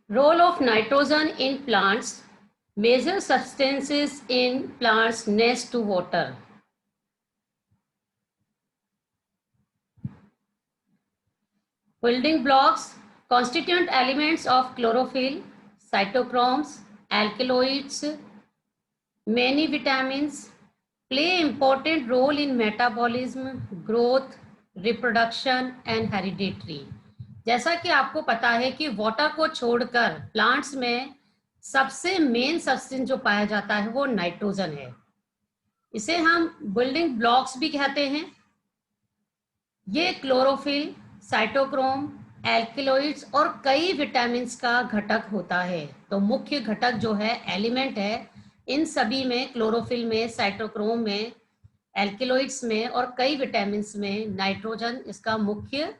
Role of nitrogen in plants. Major substances in plants nest to water. Building blocks, constituent elements of chlorophyll, cytochromes, alkaloids, many vitamins play important role in metabolism, growth, reproduction and hereditary. जैसा कि आपको पता है कि water को छोड़कर plants में सबसे मेन सब्सटेंस जो पाया जाता है वो नाइट्रोजन है। इसे हम बिल्डिंग ब्लॉक्स भी कहते हैं। ये क्लोरोफिल, साइटोक्रोम, एल्केलॉइड्स और कई विटामिन्स का घटक होता है। तो मुख्य घटक जो है एलिमेंट है इन सभी में, क्लोरोफिल में, साइटोक्रोम में, एल्केलॉइड्स में और कई विटामिन्स में नाइट्रोजन इसका मुख्य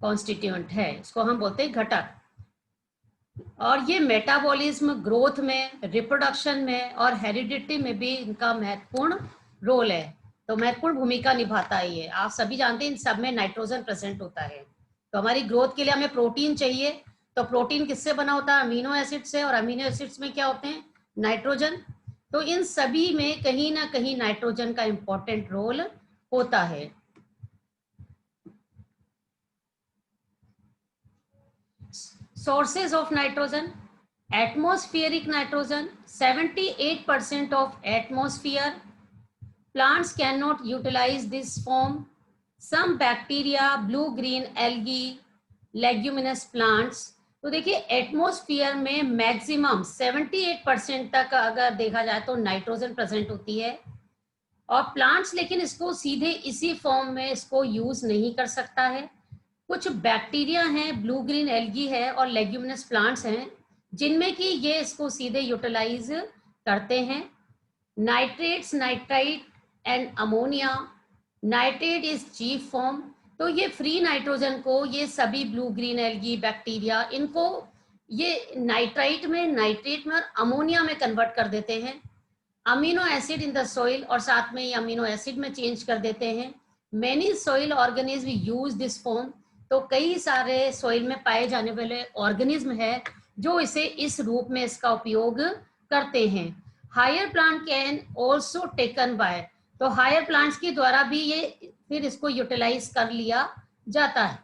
कॉन्स्टिट्यूएंट है। इसको हम बोलते हैं घटक। और ये मेटाबॉलिज्म, ग्रोथ में, रिप्रोडक्शन में और हेरिडिटी में भी इनका महत्वपूर्ण रोल है। तो महत्वपूर्ण भूमिका निभाता है ये। आप सभी जानते हैं इन सब में नाइट्रोजन प्रेजेंट होता है। तो हमारी ग्रोथ के लिए हमें प्रोटीन चाहिए। तो प्रोटीन किससे बना होता है? अमीनो एसिड से। और अमीनो एसिड्स में क्या होते हैं? नाइट्रोजन। तो इन सभी में कहीं ना कहीं नाइट्रोजन का इंपॉर्टेंट रोल होता है। Sources of nitrogen. Atmospheric nitrogen, 78% of atmosphere. Plants cannot utilize this form. Some bacteria, blue-green algae, leguminous plants. तो देखिए एटमॉस्फेयर में मैक्सिमम 78% तक अगर देखा जाए तो नाइट्रोजन प्रेजेंट होती है। और प्लांट्स लेकिन इसको सीधे इसी फॉर्म में इसको यूज नहीं कर सकता है। कुछ बैक्टीरिया हैं, ब्लू ग्रीन एल्गी है और लेग्यूमिनस प्लांट्स हैं जिनमें कि ये इसको सीधे यूटिलाइज करते हैं। Nitrates, nitrite and ammonia. Nitrate is chief form. तो ये फ्री नाइट्रोजन को ये सभी ब्लू ग्रीन एल्गी, बैक्टीरिया, इनको ये नाइट्राइट में, नाइट्रेट में और अमोनिया में कन्वर्ट कर देते हैं। Amino acid in the soil, और साथ में ये अमीनो एसिड में चेंज कर देते हैं। Many soil organism use this form. तो कई सारे सॉइल में पाए जाने वाले ऑर्गेनिज्म है जो इसे इस रूप में इसका उपयोग करते हैं। Higher plant can also taken by. तो हायर प्लांट्स के द्वारा भी ये फिर इसको यूटिलाइज कर लिया जाता है।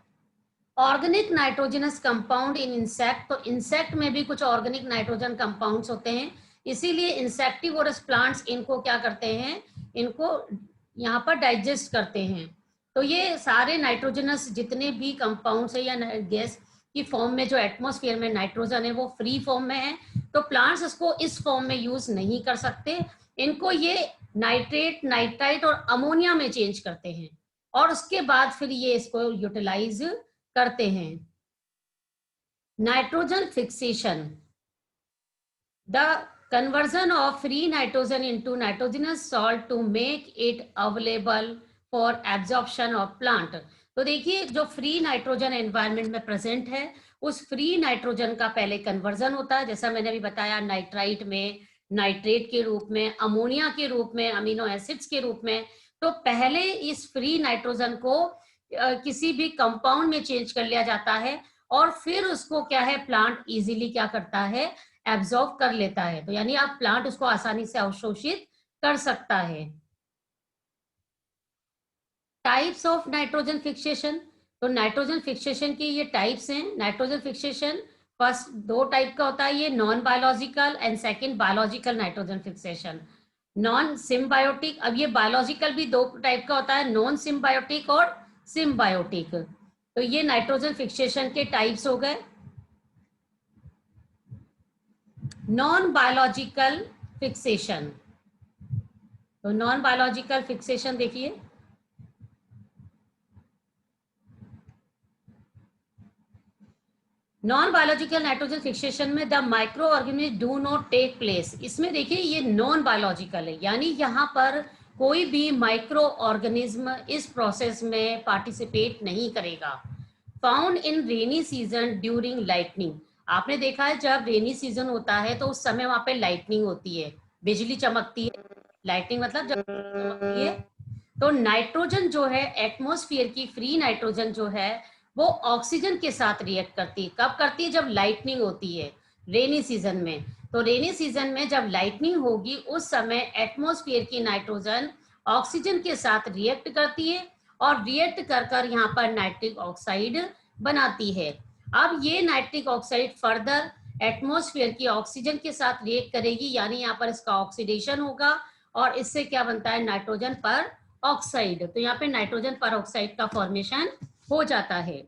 Organic nitrogenous compound in insect. तो इंसेक्ट में भी कुछ ऑर्गेनिक नाइट्रोजन कंपाउंड्स होते हैं, इसीलिए इंसेक्टिवोरस प्लांट्स इनको क्या करते हैं, इनको यहाँ पर डाइजेस्ट करते हैं। तो ये सारे नाइट्रोजनस जितने भी कंपाउंड्स है या गैस की फॉर्म में जो एटमॉस्फेयर में नाइट्रोजन है वो फ्री फॉर्म में है। तो प्लांट्स इसको इस फॉर्म में यूज नहीं कर सकते। इनको ये नाइट्रेट, नाइट्राइट और अमोनिया में चेंज करते हैं और उसके बाद फिर ये इसको यूटिलाइज करते हैं। Nitrogen fixation. The conversion of free nitrogen into nitrogenous salt to make it available for absorption of plant। तो देखिए जो फ्री नाइट्रोजन एनवायरनमेंट में प्रेजेंट है उस फ्री नाइट्रोजन का पहले कन्वर्जन होता है, जैसा मैंने अभी बताया, नाइट्राइट में, नाइट्रेट के रूप में, अमोनिया के रूप में, अमीनो एसिड्स के रूप में। तो पहले इस फ्री नाइट्रोजन को किसी भी कंपाउंड में चेंज कर लिया जाता है और फिर उसको क्या है, प्लांट इजीली क्या करता है, एब्जॉर्ब कर लेता है। तो यानी आप प्लांट उसको आसानी से अवशोषित कर सकता है। Types of nitrogen fixation. तो नाइट्रोजन फिक्सेशन की ये टाइप्स हैं। नाइट्रोजन फिक्सेशन फर्स्ट दो टाइप का होता है, ये non biological and second biological nitrogen fixation. Non symbiotic, अब ये बायोलॉजिकल भी दो टाइप का होता है, नॉन सिम्बायोटिक और सिम्बायोटिक। तो ये नाइट्रोजन फिक्सेशन के टाइप्स हो गए। Non biological fixation. तो नॉन बायोलॉजिकल फिक्सेशन देखिए, नॉन बायोलॉजिकल नाइट्रोजन फिक्सेशन में the microorganism do not take place. इसमें देखिए ये नॉन बायोलॉजिकल है, यानी यहाँ पर कोई भी माइक्रो ऑर्गेनिज्म इस प्रोसेस में पार्टिसिपेट नहीं करेगा। Found in rainy season during lightning. आपने देखा है जब रेनी सीजन होता है तो उस समय वहां पे लाइटनिंग होती है, बिजली चमकती है। लाइटनिंग मतलब जब चमकती है। तो नाइट्रोजन जो है एटमॉस्फेयर की फ्री नाइट्रोजन जो है वो ऑक्सीजन के साथ रिएक्ट करती है। कब करती है? जब लाइटनिंग होती है, रेनी सीजन में। तो रेनी सीजन में जब लाइटनिंग होगी उस समय एटमॉस्फेयर की नाइट्रोजन ऑक्सीजन के साथ रिएक्ट करती है और रिएक्ट कर कर यहाँ पर नाइट्रिक ऑक्साइड बनाती है। अब ये नाइट्रिक ऑक्साइड फर्दर एटमॉस्फेयर की ऑक्सीजन के साथ रिएक्ट करेगी, यानी यहाँ पर इसका ऑक्सीडेशन होगा और इससे क्या बनता है? नाइट्रोजन पर ऑक्साइड। तो यहाँ पे नाइट्रोजन पर ऑक्साइड का फॉर्मेशन हो जाता है।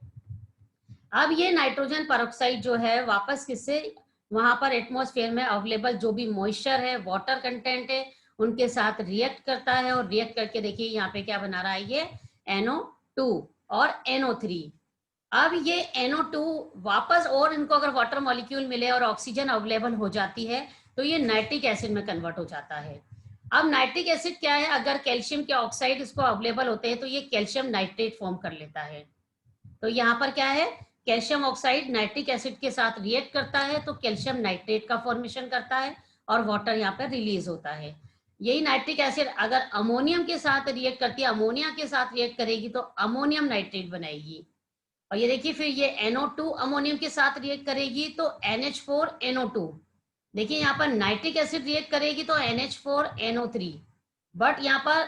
अब ये नाइट्रोजन परऑक्साइड जो है वापस किससे, वहां पर एटमॉस्फेयर में अवेलेबल जो भी मॉइस्चर है, वाटर कंटेंट है, उनके साथ रिएक्ट करता है और रिएक्ट करके देखिए यहाँ पे क्या बना रहा है, ये NO2 और NO3। अब ये NO2 वापस, और इनको अगर वाटर मॉलिक्यूल मिले और ऑक्सीजन अवेलेबल हो जाती है तो ये नाइट्रिक एसिड में कन्वर्ट हो जाता है। अब नाइट्रिक एसिड क्या है? अगर कैल्शियम के ऑक्साइड इसको अवेलेबल होते हैं तो ये कैल्शियम नाइट्रेट फॉर्म कर लेता है। तो यहाँ पर क्या है? कैल्शियम ऑक्साइड नाइट्रिक एसिड के साथ रिएक्ट करता है तो कैल्शियम नाइट्रेट का फॉर्मेशन करता है और वाटर यहाँ पर रिलीज होता है। यही नाइट्रिक एसिड अगर अमोनियम के साथ रिएक्ट करती है, अमोनिया के साथ रिएक्ट करेगी तो अमोनियम नाइट्रेट बनाएगी। और ये देखिए फिर ये NO2 अमोनियम के साथ रिएक्ट करेगी तो NH4NO2। देखिए यहाँ पर नाइट्रिक एसिड रिएक्ट करेगी तो NH4NO3, बट यहाँ पर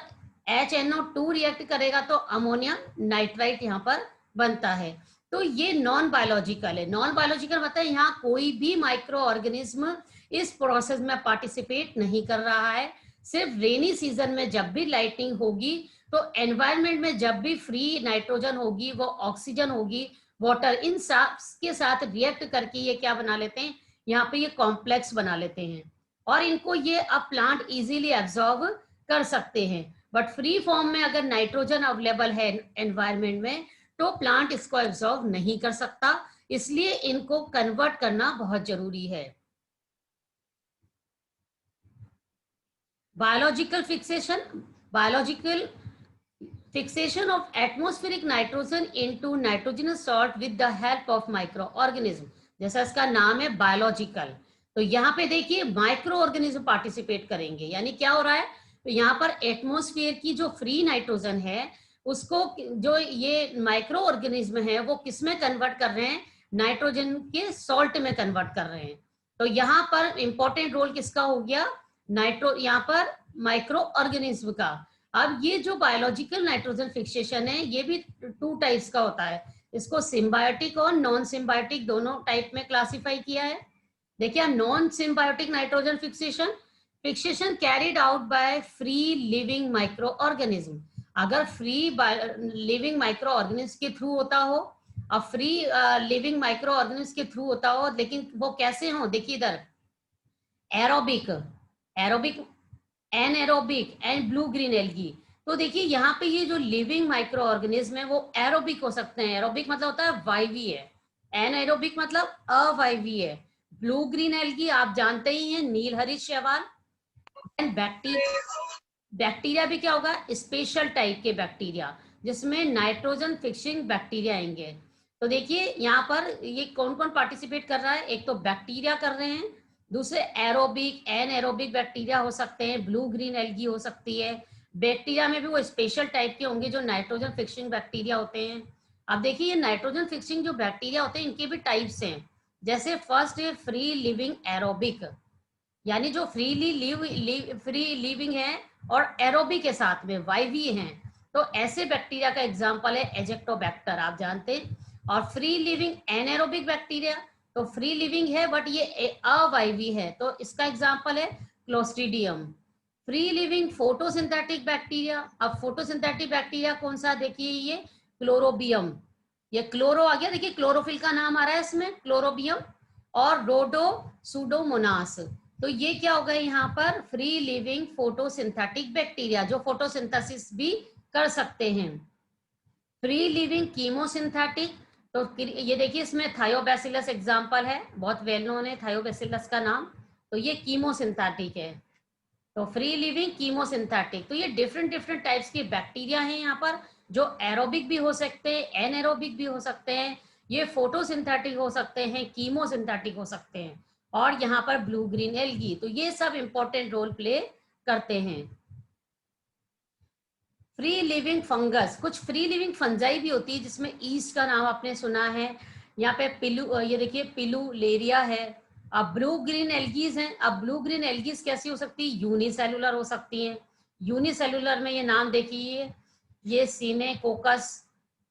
HNO2 रिएक्ट करेगा तो अमोनियम नाइट्राइट यहाँ पर बनता है। तो ये नॉन बायोलॉजिकल है। नॉन बायोलॉजिकल मतलब यहाँ कोई भी माइक्रो ऑर्गेनिज्म इस प्रोसेस में पार्टिसिपेट नहीं कर रहा है। सिर्फ रेनी सीजन में जब भी लाइटनिंग होगी तो एनवायरनमेंट में जब भी फ्री नाइट्रोजन होगी, वो ऑक्सीजन होगी, वाटर, इन सब के साथ रिएक्ट करके ये क्या बना लेते हैं, यहाँ पे ये कॉम्प्लेक्स बना लेते हैं और इनको ये अब प्लांट इजीली एब्जॉर्ब कर सकते हैं। बट फ्री फॉर्म में अगर नाइट्रोजन अवेलेबल है एनवायरनमेंट में तो प्लांट इसको एब्जॉर्ब नहीं कर सकता, इसलिए इनको कन्वर्ट करना बहुत जरूरी है। Biological fixation of atmospheric nitrogen into nitrogenous salt with the help of microorganism। जैसा इसका नाम है बायोलॉजिकल, तो यहाँ पे देखिए माइक्रो ऑर्गेनिज्म पार्टिसिपेट करेंगे। यानी क्या हो रहा है, तो यहाँ पर एटमॉस्फेयर की जो फ्री नाइट्रोजन है उसको जो ये माइक्रो ऑर्गेनिज्म है वो किस में कन्वर्ट कर रहे हैं, नाइट्रोजन के सॉल्ट में कन्वर्ट कर रहे हैं। तो यहाँ पर इंपॉर्टेंट रोल किसका हो गया, यहाँ पर माइक्रो ऑर्गेनिज्म का। अब ये जो बायोलॉजिकल नाइट्रोजन फिक्सेशन है ये भी 2 टाइप्स का होता है, इसको सिम्बायोटिक और नॉन सिम्बायोटिक दोनों टाइप में क्लासिफाई किया है। देखिए non symbiotic nitrogen fixation carried out by free living micro organism. अगर फ्री लिविंग माइक्रो ऑर्गेनिज्म के थ्रू होता हो, अब फ्री लिविंग माइक्रो ऑर्गेनिज्म के थ्रू होता हो, लेकिन वो कैसे हो, देखिए इधर aerobic anaerobic and blue green algae. तो देखिए यहाँ पे ये जो लिविंग माइक्रो ऑर्गेनिज्म है वो एरोबिक हो सकते हैं। एरोबिक मतलब होता है वायवीय, एनएरोबिक मतलब अवायवीय। ब्लू ग्रीन एल्गी आप जानते ही हैं, नील हरित शैवाल। एंड बैक्टीरिया भी क्या होगा, स्पेशल टाइप के बैक्टीरिया जिसमें नाइट्रोजन फिक्सिंग बैक्टीरिया आएंगे। तो देखिए यहाँ पर ये कौन कौन पार्टिसिपेट कर रहा है, एक तो बैक्टीरिया कर रहे हैं, दूसरे एरोबिक एनएरोबिक बैक्टीरिया हो सकते हैं, ब्लू ग्रीन एल्गी हो सकती है। बैक्टीरिया में भी वो स्पेशल टाइप के होंगे जो नाइट्रोजन फिक्सिंग बैक्टीरिया होते हैं। अब देखिए ये नाइट्रोजन फिक्सिंग जो बैक्टीरिया होते हैं इनके भी टाइप्स हैं। जैसे फर्स्ट है फ्री लिविंग एरोबिक, यानी जो फ्री लिविंग है और एरोबिक के साथ में वायवीय हैं। तो ऐसे बैक्टीरिया का एग्जांपल है एजेक्टोबैक्टर, आप जानते हैं। और फ्री लिविंग एनएरोबिक बैक्टीरिया, तो फ्री लिविंग है बट ये अवायवी है, तो इसका एग्जांपल है clostridium. Free living photosynthetic bacteria, अब फोटोसिंथेटिक बैक्टीरिया कौन सा, देखिए ये क्लोरोबियम, ये क्लोरो आ गया, देखिए क्लोरोफिल का नाम आ रहा है इसमें, क्लोरोबियम। और रोडो सुडोमोनास, तो ये क्या हो गए यहाँ पर, फ्री लिविंग फोटोसिंथेटिक बैक्टीरिया जो फोटोसिंथेसिस भी कर सकते हैं। फ्री लिविंग कीमोसिंथेटिक, तो ये देखिए इसमें थायोबैसिलस एग्जांपल है, बहुत वेल नोन है थायोबैसिलस का नाम, तो ये कीमोसिंथेटिक है। तो फ्री लिविंग कीमोसिंथेटिक, तो ये डिफरेंट टाइप्स के बैक्टीरिया हैं यहाँ पर, जो एरोबिक भी हो सकते हैं, एनएरोबिक भी हो सकते हैं, ये फोटोसिंथेटिक हो सकते हैं, कीमोसिंथेटिक हो सकते हैं, और यहाँ पर ब्लू ग्रीन एल्गी। तो ये सब इंपॉर्टेंट रोल प्ले करते हैं। फ्री लिविंग फंगस, कुछ फ्री लिविंग फंजाई भी होती है जिसमें ईस्ट का नाम आपने सुना है। यहाँ पे पिलू, ये देखिए पिलुलेरिया है। अब ब्लू ग्रीन एल्गीज हैं। अब ब्लू ग्रीन एल्गीज कैसी हो सकती है? यूनिसेलुलर हो सकती हैं। यूनिसेलुलर में ये नाम देखिए, ये सीनेकोकस,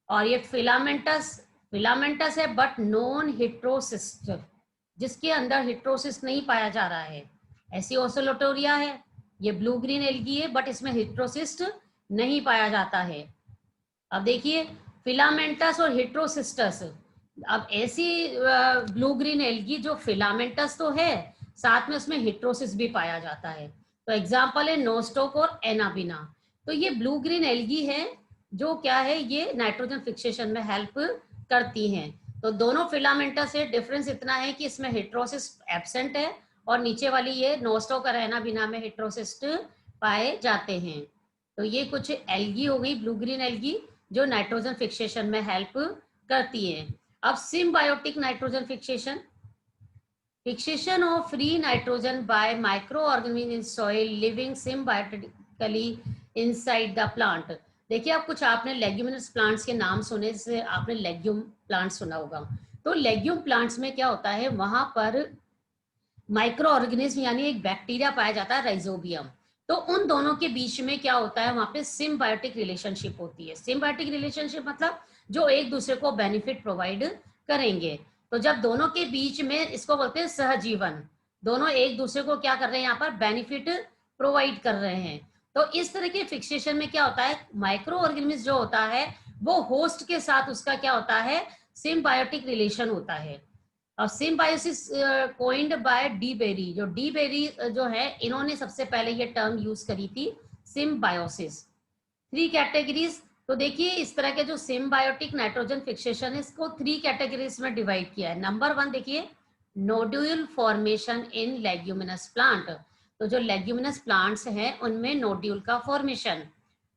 और ये फिलामेंटस। फिलामेंटस है बट नॉन हिट्रोसिस्ट, जिसके अंदर हिट्रोसिस नहीं पाया जा रहा है। ऐसी ओसिलोटोरिया है, ये ब्लू ग्रीन एल्गी है बट इसमें हिट्रोसिस्ट नहीं पाया जाता है। अब देखिए फिलामेंटस और हिट्रोसिस्टस। अब ऐसी ब्लू ग्रीन एल्गी जो फिलामेंटस तो है, साथ में उसमें हिट्रोसिस भी पाया जाता है। तो एग्जांपल है नोस्टोक और एनाबिना। तो ये ब्लू ग्रीन एल्गी है जो क्या है, ये नाइट्रोजन फिक्सेशन में हेल्प करती हैं। तो दोनों फिलामेंटस से डिफरेंस इतना है कि इसमें हिट्रोसिस एब्सेंट है और नीचे वाली ये नोस्टोक और एनाबिना में हिट्रोसिस्ट पाए जाते हैं। तो ये कुछ एल्गी हो गई, ब्लू ग्रीन एल्गी, जो नाइट्रोजन फिक्सेशन में हेल्प करती है। अब symbiotic nitrogen fixation, fixation of free nitrogen bye micro organism in soil living symbiotically inside the plant. देखिए अब कुछ आपने लेग्यूमिनस प्लांट्स के नाम सुने, जैसे आपने लेग्यूम प्लांट सुना होगा। तो लेग्यूम प्लांट्स में क्या होता है, वहां पर माइक्रो ऑर्गेनिज्म यानी एक बैक्टीरिया पाया जाता है, राइजोबियम। तो उन दोनों के बीच में क्या होता है, वहां पे सिम्बायोटिक रिलेशनशिप होती है। सिम्बायोटिक रिलेशनशिप मतलब जो एक दूसरे को बेनिफिट प्रोवाइड करेंगे। तो जब दोनों के बीच में, इसको बोलते हैं सहजीवन, दोनों एक दूसरे को क्या कर रहे हैं, यहाँ पर बेनिफिट प्रोवाइड कर रहे हैं। तो इस तरह के फिक्सेशन में क्या होता है, माइक्रो ऑर्गेनिज्म जो होता है वो होस्ट के साथ उसका क्या होता है, सिम्बायोटिक रिलेशन होता है। और symbiosis coined bye de Bary, जो डी बेरी जो है, इन्होंने सबसे पहले ये टर्म यूज करी थी, सिम्बायोसिस। Three categories. तो देखिए इस तरह के जो सिम्बायोटिक नाइट्रोजन फिक्सेशन है, इसको थ्री कैटेगरीज में डिवाइड किया है। नंबर वन देखिए, नोड्यूल फॉर्मेशन इन लेग्यूमिनस प्लांट। तो जो लेग्यूमिनस प्लांट्स हैं उनमें नोड्यूल का formation.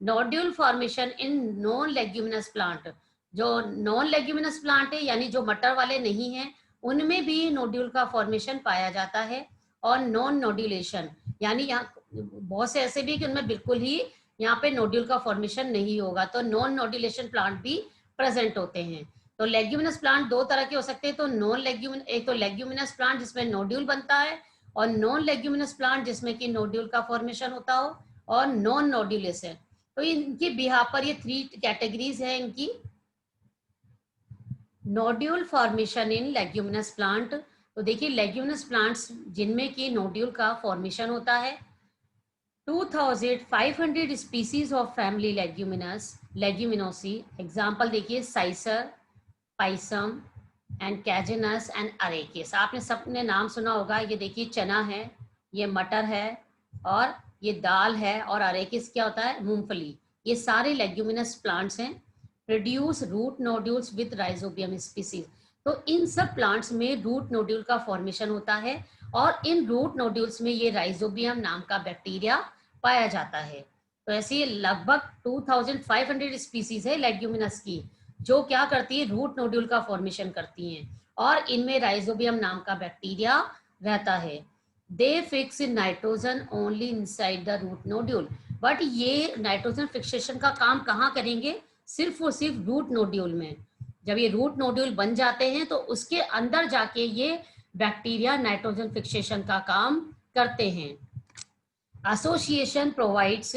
Nodule formation in non leguminous plant, जो नॉन लेग्यूमिनस प्लांट है यानी जो मटर वाले नहीं है, उनमें भी नोड्यूल का फॉर्मेशन पाया जाता है। और नॉन नोड्यूलेशन यानी यहाँ बहुत से ऐसे भी कि उनमें बिल्कुल ही यहाँ पे नोड्यूल का फॉर्मेशन नहीं होगा, तो नॉन नोड्यूलेशन प्लांट भी प्रेजेंट होते हैं। तो लेग्यूमिनस प्लांट दो तरह के हो सकते हैं, तो नॉन लेग्यूमिन, एक तो लेग्यूमिनस प्लांट जिसमें नोड्यूल बनता है, और नॉन लेग्यूमिनस प्लांट जिसमें कि नोड्यूल का फॉर्मेशन होता हो, और नॉन नोड्यूलेशन। तो इनकी बिहाफ पर ये थ्री कैटेगरीज है इनकी। नोड्यूल फॉर्मेशन इन लेग्यूमिनस प्लांट। तो देखिए लेग्यूमिनस प्लांट्स जिनमें कि नोड्यूल का फॉर्मेशन होता है, 2500 species of family Leguminosae. Example देखिए साइसर, पाइसम एंड कैजिनस एंड अरेकिस। आपने सबने नाम सुना होगा। ये देखिए चना है, ये मटर है, और ये दाल है, और अरेकिस क्या होता है, मूंगफली। ये सारे लेग्यूमिनस प्लांट्स हैं। Produce root nodules with rhizobium species. तो इन सब प्लांट्स में रूट नोड्यूल का फॉर्मेशन होता है, और इन रूट नोड्यूल्स में ये राइजोबियम नाम का बैक्टीरिया पाया जाता है। तो ऐसे लगभग 2500 स्पीसीज है लेग्यूमिनस की, जो क्या करती है, रूट नोड्यूल का फॉर्मेशन करती हैं, और इनमें राइजोबियम नाम का बैक्टीरिया रहता है। They fix nitrogen only inside the root nodule. But ये नाइट्रोजन फिक्सेशन का काम कहाँ करेंगे, सिर्फ और सिर्फ रूट नोड्यूल में। जब ये रूट नोड्यूल बन जाते हैं तो उसके अंदर जाके ये बैक्टीरिया नाइट्रोजन फिक्सेशन का काम करते हैं। Association provides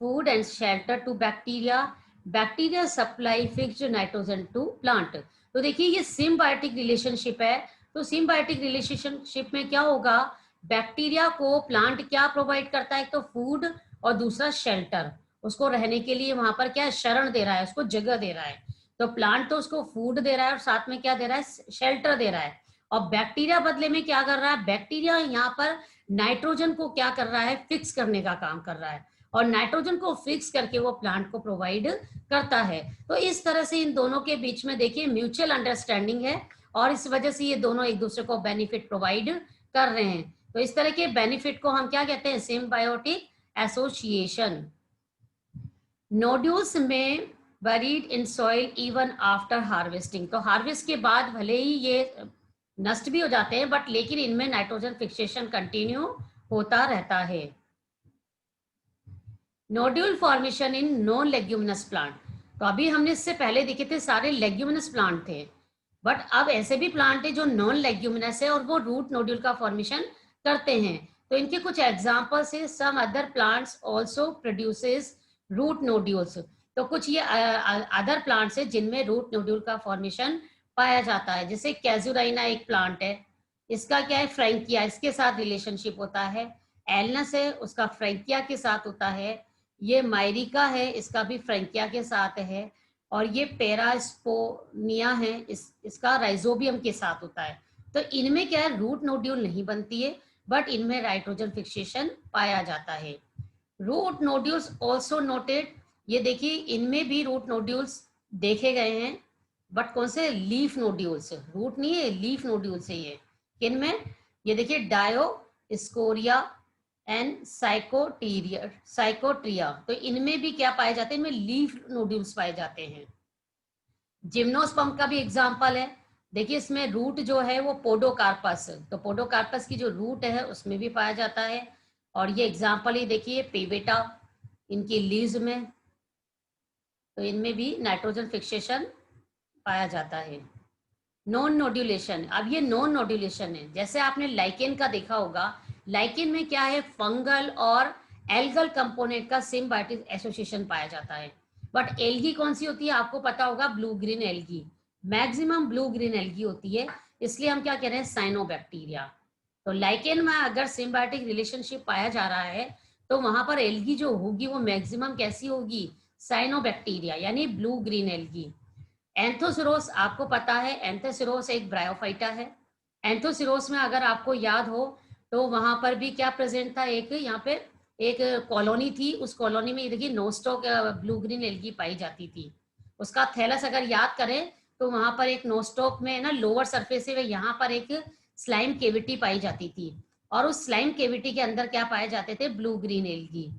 food and shelter to bacteria. Bacteria supply fixed nitrogen to plant. तो देखिए ये सिम्बायोटिक रिलेशनशिप है। तो सिम्बायोटिक रिलेशनशिप में क्या होगा, बैक्टीरिया को प्लांट क्या प्रोवाइड करता है, एक तो फूड और दूसरा शेल्टर। उसको रहने के लिए वहां पर क्या शरण दे रहा है, उसको जगह दे रहा है। तो प्लांट तो उसको फूड दे रहा है और साथ में क्या दे रहा है, शेल्टर दे रहा है। और बैक्टीरिया बदले में क्या कर रहा है, बैक्टीरिया यहाँ पर नाइट्रोजन को क्या कर रहा है, फिक्स करने का काम कर रहा है, और नाइट्रोजन को फिक्स करके वो प्लांट को प्रोवाइड करता है। तो इस तरह से इन दोनों के बीच में देखिए म्यूचुअल अंडरस्टैंडिंग है, और इस वजह से ये दोनों एक दूसरे को बेनिफिट प्रोवाइड कर रहे हैं। तो इस तरह के बेनिफिट को हम क्या कहते हैं, सिम्बायोटिक एसोसिएशन। नोड्यूल्स में buried in soil even after harvesting. तो हार्वेस्ट के बाद भले ही ये नष्ट भी हो जाते हैं, बट लेकिन इनमें नाइट्रोजन फिक्सेशन कंटिन्यू होता रहता है। Nodule formation in non leguminous plant. तो अभी हमने इससे पहले देखे थे सारे लेग्यूमिनस प्लांट थे, बट अब ऐसे भी प्लांट है जो नॉन लेग्यूमिनस है और वो रूट नोड्यूल का फॉर्मेशन करते हैं। तो इनके कुछ एग्जांपल्स है, some other plants also produces root nodules. तो कुछ ये अदर प्लांट्स है जिनमें रूट नोड्यूल का फॉर्मेशन पाया जाता है, जैसे कैजुराइना एक प्लांट है, इसका क्या है, फ्रैंकिया, इसके साथ रिलेशनशिप होता है। एलनस है, उसका फ्रैंकिया के साथ होता है। ये मायरिका है, इसका भी फ्रैंकिया के साथ है। और ये पेरास्पोनिया है, इसका राइजोबियम के साथ होता है। तो इनमें क्या है, रूट नोड्यूल नहीं बनती है, बट इनमें नाइट्रोजन फिक्सेशन पाया जाता है। रूट नोड्यूल्स ऑल्सो नोटेड, ये देखिए इनमें भी रूट नोड्यूल्स देखे गए हैं, बट कौन से, लीफ नोड्यूल्स, रूट नहीं है, लीफ नोड्यूल्स है ये। किनमें, ये देखिए डायो स्कोरिया एंड साइकोट्रिया, तो इनमें भी क्या पाए जाते हैं, इनमें लीफ नोड्यूल्स पाए जाते हैं। जिम्नोस्पर्म का भी एग्जांपल है, देखिए इसमें रूट जो है वो पोडोकार्पस, तो पोडोकार्पस की जो रूट है उसमें भी पाया जाता है। और ये एग्जांपल ही देखिए पेवेटा, इनकी लीव्स में, तो इनमें भी नाइट्रोजन फिक्सेशन पाया जाता है। नॉन नोड्यूलेशन, अब ये नॉन नोड्यूलेशन है, जैसे आपने लाइकेन का देखा होगा, लाइकेन में क्या है, फंगल और एल्गल कंपोनेंट का सिम्बायोटिक एसोसिएशन पाया जाता है। बट एल्गी कौन सी होती है, आपको पता होगा, blue green algae, maximum blue green algae होती है, इसलिए हम क्या कह रहे हैं, साइनोबैक्टीरिया। तो लाइकेन में अगर सिम्बायोटिक रिलेशनशिप पाया जा रहा है, तो वहां पर एल्गी जो होगी वो मैक्सिमम कैसी होगी, साइनोबैक्टीरिया, यानी ब्लू ग्रीन एल्गी। एंथोसिरोस आपको पता है, एंथोसिरोस एक ब्रायोफाइटा है। एंथोसिरोस में अगर आपको याद हो, तो वहां पर भी क्या प्रेजेंट था, एक यहाँ पे एक कॉलोनी थी, उस कॉलोनी में देखिए नोस्टॉक ब्लू ग्रीन एल्गी पाई जाती थी। उसका थैलस अगर याद करें, तो वहां पर एक नोस्टॉक में ना लोअर सरफेस है, यहाँ पर एक स्लाइम केविटी पाई जाती थी, और उस स्लाइम केविटी के अंदर क्या पाए जाते थे, ब्लू ग्रीन एल्गी।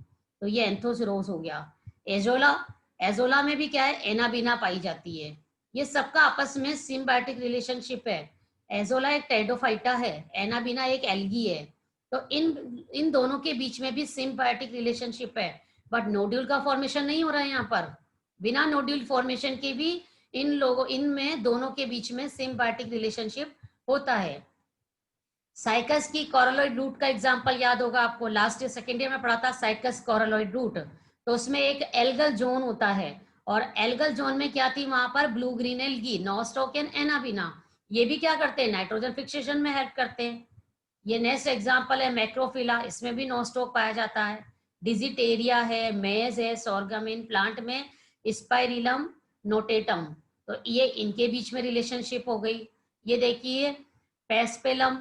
तो ये एंथोसिरोस हो गया। एजोला, एजोला में भी क्या है, एनाबीना पाई जाती है। ये सबका आपस में सिम्बायोटिक रिलेशनशिप है। एजोला एक टेडोफाइटा है, एनाबीना एक एल्गी है। तो इन दोनों के बीच में भी सिम्बायोटिक रिलेशनशिप है, बट नोड्यूल का फॉर्मेशन नहीं हो रहा है यहाँ पर। बिना नोड्यूल फॉर्मेशन के भी इनमें दोनों के बीच में सिम्बायोटिक रिलेशनशिप होता है। साइकस की कोरलोइड रूट का एग्जांपल याद होगा आपको, लास्ट ईयर सेकेंड ईयर में पढ़ा था साइकस कोरलोइड रूट। तो उसमें एक एल्गल जोन होता है, और एल्गल जोन में क्या थी, वहां पर blue green algae, Nostoc and Anabaena, ये भी क्या करते हैं, नाइट्रोजन फिक्सेशन में हेल्प करते हैं। ये नेक्स्ट एग्जांपल है मैक्रोफिला, इसमें भी नोस्टॉक पाया जाता है। डिजिटेरिया है, मेज है, सोर्गम, इन प्लांट में स्पाइरिलम नोटेटम, तो ये इनके बीच में रिलेशनशिप हो गई। ये देखिए पेस्पेलम,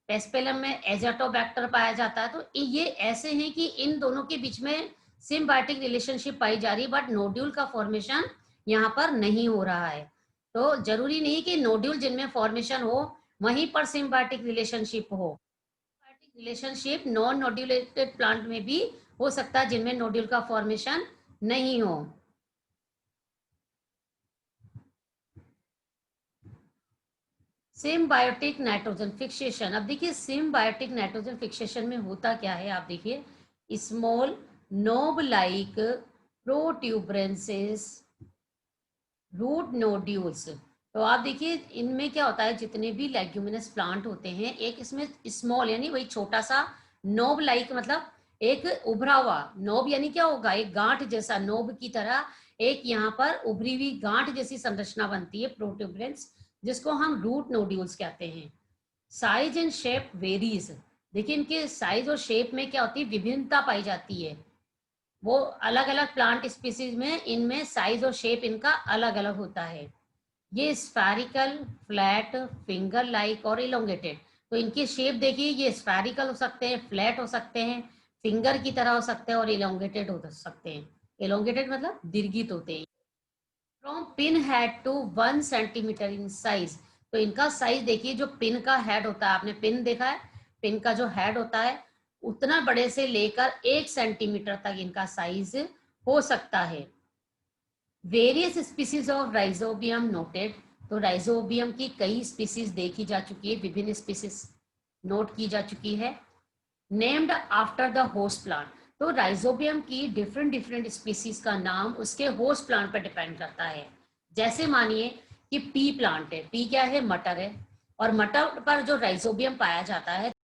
पेस्पेलम में एजाटोबैक्टर पाया जाता है। तो ये ऐसे हैं कि इन दोनों के बीच में सिम्बायोटिक रिलेशनशिप पाई जा रही है, बट नोड्यूल का फॉर्मेशन यहाँ पर नहीं हो रहा है। तो जरूरी नहीं कि नोड्यूल जिनमें फॉर्मेशन हो वहीं पर सिम्बायोटिक रिलेशनशिप हो, सिम्बायोटिक रिलेशनशिप नॉन नोड्यूलेटेड प्लांट में भी हो सकता है जिनमें नोड्यूल का फॉर्मेशन नहीं हो। सिम्बायोटिक नाइट्रोजन फिक्सेशन, अब देखिए सिम्बायोटिक नाइट्रोजन फिक्सेशन में होता क्या है, आप देखिए, small knob like protuberances root nodules. तो आप देखिए इनमें क्या होता है, जितने भी लेग्यूमिनस प्लांट होते हैं, एक इसमें स्मॉल यानी वही छोटा सा, नोब लाइक मतलब एक उभरा हुआ, नोब यानी क्या होगा, एक गांठ जैसा, नोब की तरह एक यहाँ पर उभरी हुई गांठ जैसी संरचना बनती है, प्रोट्यूबरेंस, जिसको हम रूट नोड्यूल्स कहते हैं। साइज एंड शेप वेरीज, देखिए इनके साइज और शेप में क्या होती है, विभिन्नता पाई जाती है। वो अलग अलग प्लांट स्पीसीज में इनमें साइज और शेप इनका अलग अलग होता है। ये स्फेरिकल, फ्लैट, फिंगर लाइक और इलोंगेटेड, तो इनकी शेप देखिए, ये स्फेरिकल हो सकते हैं, फ्लैट हो सकते हैं, फिंगर की तरह हो सकते हैं, और इलोंगेटेड हो सकते हैं। इलोंगेटेड मतलब दीर्घित होते हैं। From pin head to 1 centimetre in size, तो इनका साइज देखिए, जो पिन का हेड होता है, आपने पिन देखा है, पिन का जो हेड होता है उतना बड़े से लेकर 1 सेंटीमीटर तक इनका साइज हो सकता है। Various species of rhizobium noted, तो राइजोबियम की कई स्पीसीज देखी जा चुकी है, विभिन्न स्पीसीज नोट की जा चुकी है। Named after the host plant, तो राइजोबियम की डिफरेंट डिफरेंट स्पीसीज का नाम उसके होस्ट प्लांट पर डिपेंड करता है। जैसे मानिए कि पी प्लांट है, पी क्या है, मटर है, और मटर पर जो राइजोबियम पाया जाता है